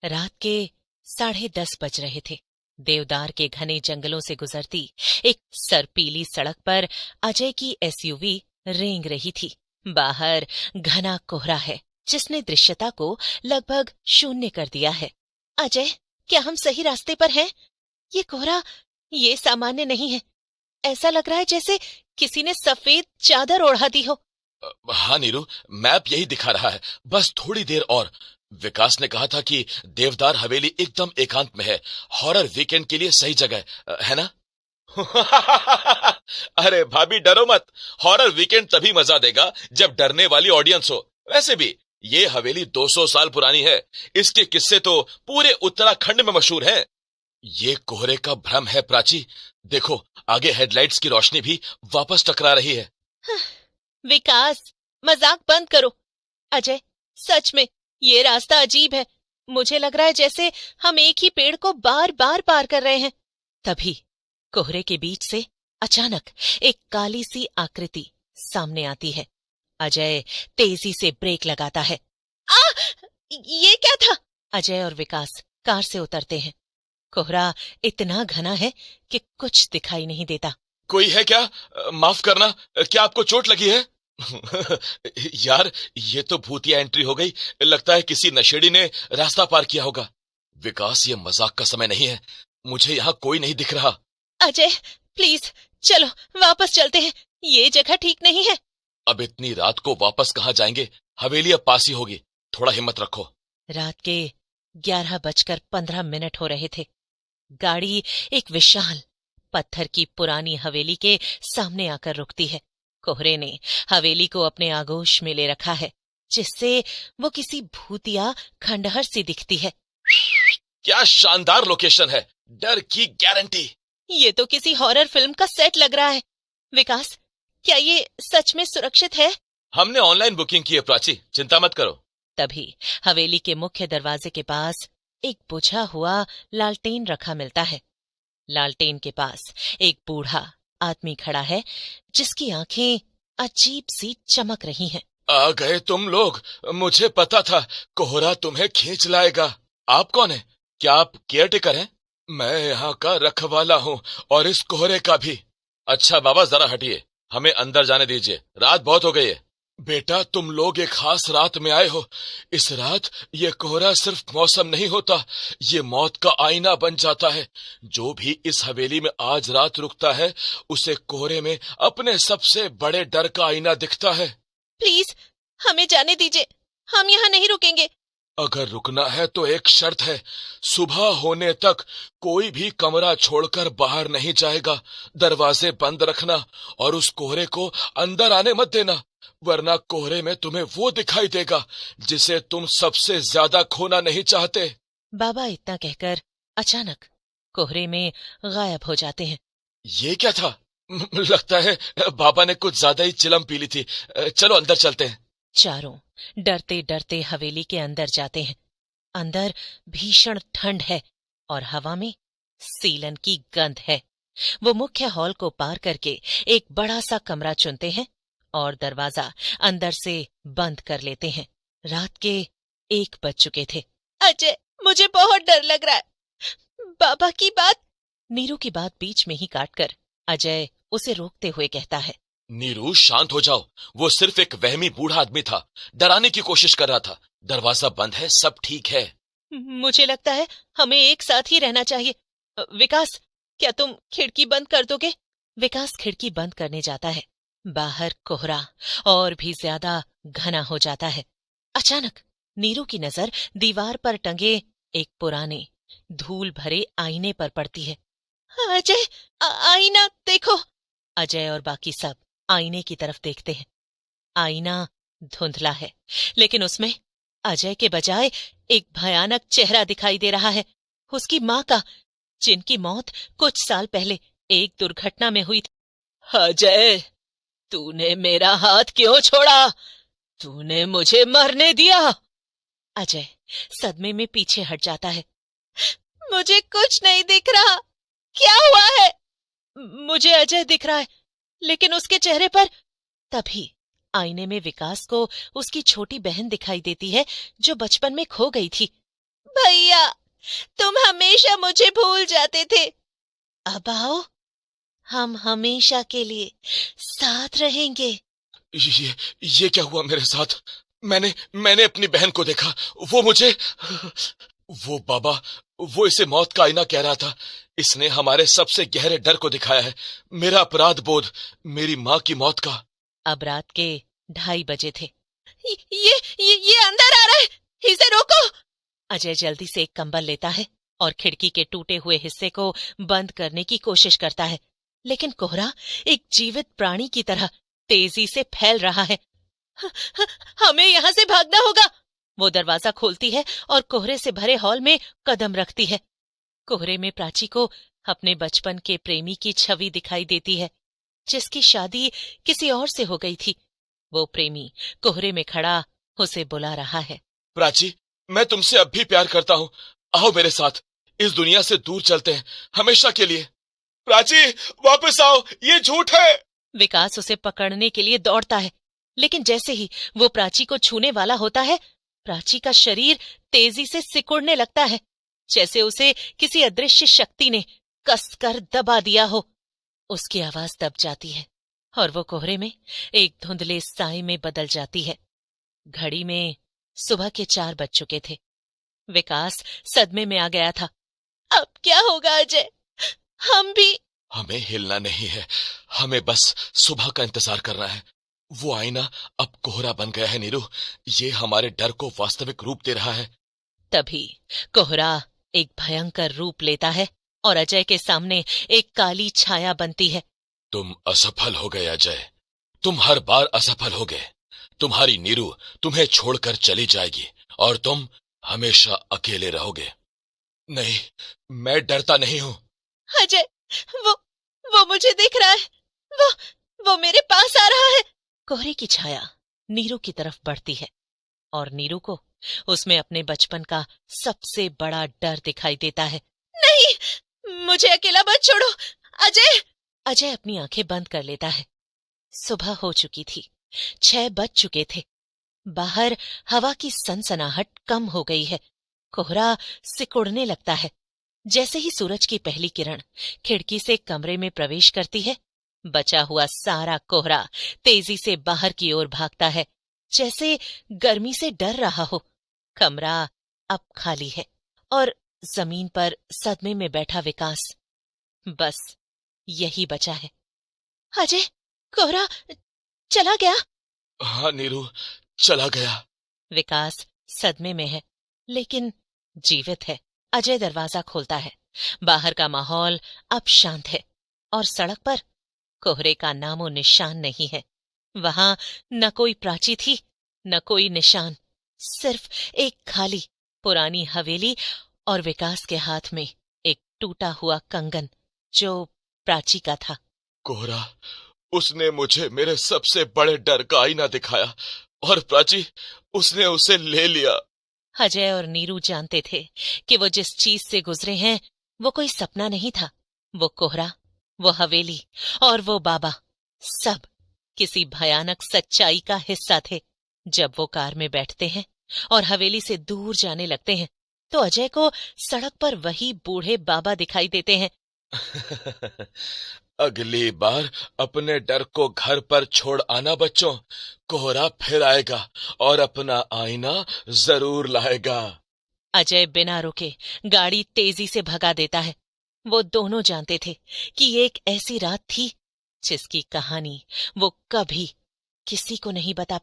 रात के 10:30 बज रहे थे। देवदार के घने जंगलों से गुजरती एक सरपीली सड़क पर अजय की एसयूवी रेंग रही थी। बाहर घना कोहरा है जिसने दृश्यता को लगभग शून्य कर दिया है। अजय, क्या हम सही रास्ते पर हैं? ये कोहरा, ये सामान्य नहीं है। ऐसा लग रहा है जैसे किसी ने सफेद चादर ओढ़ा दी हो। हाँ नीरू, मैप यही दिखा रहा है। बस थोड़ी देर और। विकास ने कहा था कि देवदार हवेली एकदम एकांत में है। हॉरर वीकेंड के लिए सही जगह है ना? अरे भाभी, डरो मत। हॉरर वीकेंड तभी मजा देगा जब डरने वाली ऑडियंस हो। वैसे भी ये हवेली 200 साल पुरानी है। इसके किस्से तो पूरे उत्तराखंड में मशहूर हैं। ये कोहरे का भ्रम है प्राची। देखो, आगे हेडलाइट्स की रोशनी भी वापस टकरा रही है। विकास, मजाक बंद करो। अजय, सच में ये रास्ता अजीब है। मुझे लग रहा है जैसे हम एक ही पेड़ को बार बार पार कर रहे हैं। तभी कोहरे के बीच से अचानक एक काली सी आकृति सामने आती है। अजय तेजी से ब्रेक लगाता है। आ! ये क्या था? अजय और विकास कार से उतरते हैं। कोहरा इतना घना है कि कुछ दिखाई नहीं देता। कोई है क्या? माफ करना, क्या आपको चोट लगी है? यार, ये तो भूतिया एंट्री हो गई। लगता है किसी नशेड़ी ने रास्ता पार किया होगा। विकास, ये मजाक का समय नहीं है। मुझे यहाँ कोई नहीं दिख रहा। अजय, प्लीज चलो वापस चलते हैं। ये जगह ठीक नहीं है। अब इतनी रात को वापस कहाँ जाएंगे? हवेली अब पास ही होगी। थोड़ा हिम्मत रखो। रात के 11:15 हो रहे थे। गाड़ी एक विशाल पत्थर की पुरानी हवेली के सामने आकर रुकती है। कोहरे ने हवेली को अपने आगोश में ले रखा है, जिससे वो किसी भूतिया खंडहर सी दिखती है। क्या शानदार लोकेशन है! डर की गारंटी। ये तो किसी हॉरर फिल्म का सेट लग रहा है। विकास, क्या ये सच में सुरक्षित है? हमने ऑनलाइन बुकिंग की है प्राची, चिंता मत करो। तभी हवेली के मुख्य दरवाजे के पास एक बुझा हुआ लालटेन रखा मिलता है। लालटेन के पास एक बूढ़ा आदमी खड़ा है, जिसकी आंखें अजीब सी चमक रही हैं। आ गए तुम लोग। मुझे पता था कोहरा तुम्हें खींच लाएगा। आप कौन है? क्या आप केयरटेकर हैं? मैं यहाँ का रखवाला हूँ, और इस कोहरे का भी। अच्छा बाबा, जरा हटिए, हमें अंदर जाने दीजिए। रात बहुत हो गई है। बेटा, तुम लोग एक खास रात में आए हो। इस रात ये कोहरा सिर्फ मौसम नहीं होता, ये मौत का आईना बन जाता है। जो भी इस हवेली में आज रात रुकता है, उसे कोहरे में अपने सबसे बड़े डर का आईना दिखता है। प्लीज हमें जाने दीजिए, हम यहाँ नहीं रुकेंगे। अगर रुकना है तो एक शर्त है। सुबह होने तक कोई भी कमरा छोड़कर बाहर नहीं जाएगा। दरवाजे बंद रखना और उस कोहरे को अंदर आने मत देना, वरना कोहरे में तुम्हें वो दिखाई देगा जिसे तुम सबसे ज्यादा खोना नहीं चाहते। बाबा इतना कहकर अचानक कोहरे में गायब हो जाते हैं। ये क्या था? लगता है बाबा ने कुछ ज्यादा ही चिलम पी ली थी। चलो अंदर चलते हैं। चारों डरते डरते हवेली के अंदर जाते हैं। अंदर भीषण ठंड है और हवा में सीलन की गंध है। वो मुख्य हॉल को पार करके एक बड़ा सा कमरा चुनते हैं और दरवाजा अंदर से बंद कर लेते हैं। रात के 1 बज चुके थे। अजय, मुझे बहुत डर लग रहा है। बाबा की बात। नीरू की बात बीच में ही काटकर अजय उसे रोकते हुए कहता है। नीरू, शांत हो जाओ। वो सिर्फ एक वहमी बूढ़ा आदमी था, डराने की कोशिश कर रहा था। दरवाजा बंद है, सब ठीक है। मुझे लगता है हमें एक साथ ही रहना चाहिए। विकास, क्या तुम खिड़की बंद कर दोगे? विकास खिड़की बंद करने जाता है। बाहर कोहरा और भी ज्यादा घना हो जाता है। अचानक नीरू की नजर दीवार पर टंगे एक पुराने धूल भरे आईने पर पड़ती है। अजय, आईना देखो। अजय और बाकी सब आईने की तरफ देखते हैं। आईना धुंधला है, लेकिन उसमें अजय के बजाय एक भयानक चेहरा दिखाई दे रहा है। उसकी माँ का, जिनकी मौत कुछ साल पहले एक दुर्घटना में हुई थी। अजय, तूने मेरा हाथ क्यों छोड़ा? तूने मुझे मरने दिया। अजय सदमे में पीछे हट जाता है। मुझे कुछ नहीं दिख रहा, क्या हुआ है? मुझे अजय दिख रहा है, लेकिन उसके चेहरे पर। तभी आईने में विकास को उसकी छोटी बहन दिखाई देती है, जो बचपन में खो गई थी। भैया, तुम हमेशा मुझे भूल जाते थे। अब आओ, हम हमेशा के लिए साथ रहेंगे। ये क्या हुआ मेरे साथ? मैंने अपनी बहन को देखा। वो बाबा, वो इसे मौत का आईना कह रहा था। इसने हमारे सबसे गहरे डर को दिखाया है। मेरा अपराध बोध, मेरी माँ की मौत का। अब रात के 2:30 बजे थे। ये अंदर आ रहा है, इसे रोको। अजय जल्दी से एक कंबल लेता है और खिड़की के टूटे हुए हिस्से को बंद करने की कोशिश करता है, लेकिन कोहरा एक जीवित प्राणी की तरह तेजी से फैल रहा है। हमें यहाँ से भागना होगा। वो दरवाजा खोलती है और कोहरे से भरे हॉल में कदम रखती है। कोहरे में प्राची को अपने बचपन के प्रेमी की छवि दिखाई देती है, जिसकी शादी किसी और से हो गई थी। वो प्रेमी कोहरे में खड़ा उसे बुला रहा है। प्राची, मैं तुमसे अब भी प्यार करता हूँ। आओ मेरे साथ, इस दुनिया से दूर चलते हैं, हमेशा के लिए। प्राची, वापस आओ, ये झूठ है। विकास उसे पकड़ने के लिए दौड़ता है, लेकिन जैसे ही वो प्राची को छूने वाला होता है, प्राची का शरीर तेजी से सिकुड़ने लगता है, जैसे उसे किसी अदृश्य शक्ति ने कसकर दबा दिया हो। उसकी आवाज दब जाती है और वो कोहरे में एक धुंधले साए में बदल जाती है। घड़ी में सुबह के 4 बज चुके थे। विकास सदमे में आ गया था। अब क्या होगा अजय? हमें हिलना नहीं है, हमें बस सुबह का इंतजार करना है। वो आईना अब कोहरा बन गया है नीरू, ये हमारे डर को वास्तविक रूप दे रहा है। तभी कोहरा एक भयंकर रूप लेता है और अजय के सामने एक काली छाया बनती है। तुम असफल हो गए अजय, तुम हर बार असफल हो गए। तुम्हारी नीरू तुम्हें छोड़कर चली जाएगी और तुम हमेशा अकेले रहोगे। नहीं, मैं डरता नहीं हूं। अजय, वो मुझे दिख रहा है। वो मेरे पास आ रहा है। कोहरे की छाया नीरू की तरफ बढ़ती है और नीरू को उसमें अपने बचपन का सबसे बड़ा डर दिखाई देता है। नहीं, मुझे अकेला मत छोड़ो अजय। अजय अपनी आंखें बंद कर लेता है। सुबह हो चुकी थी, 6 बज चुके थे। बाहर हवा की सनसनाहट कम हो गई है। कोहरा सिकुड़ने लगता है। जैसे ही सूरज की पहली किरण खिड़की से कमरे में प्रवेश करती है, बचा हुआ सारा कोहरा तेजी से बाहर की ओर भागता है, जैसे गर्मी से डर रहा हो। कमरा अब खाली है और जमीन पर सदमे में बैठा विकास, बस यही बचा है। अजय, कोहरा चला गया? हाँ नीरू, चला गया। विकास सदमे में है, लेकिन जीवित है। अजय दरवाजा खोलता है। बाहर का माहौल अब शांत है और सड़क पर कोहरे का नामो निशान नहीं है। वहां न कोई प्राची थी, न कोई निशान, सिर्फ एक खाली पुरानी हवेली और विकास के हाथ में एक टूटा हुआ कंगन जो प्राची का था। कोहरा, उसने मुझे मेरे सबसे बड़े डर का आईना दिखाया और प्राची, उसने उसे ले लिया। अजय और नीरू जानते थे कि वो जिस चीज से गुजरे हैं वो कोई सपना नहीं था। वो कोहरा, वो हवेली और वो बाबा, सब किसी भयानक सच्चाई का हिस्सा थे। जब वो कार में बैठते हैं और हवेली से दूर जाने लगते हैं, तो अजय को सड़क पर वही बूढ़े बाबा दिखाई देते हैं। अगली बार अपने डर को घर पर छोड़ आना बच्चों, कोहरा फिर आएगा और अपना आईना जरूर लाएगा। अजय बिना रुके गाड़ी तेजी से भगा देता है। वो दोनों जानते थे कि ये एक ऐसी रात थी जिसकी कहानी वो कभी किसी को नहीं बता पाए।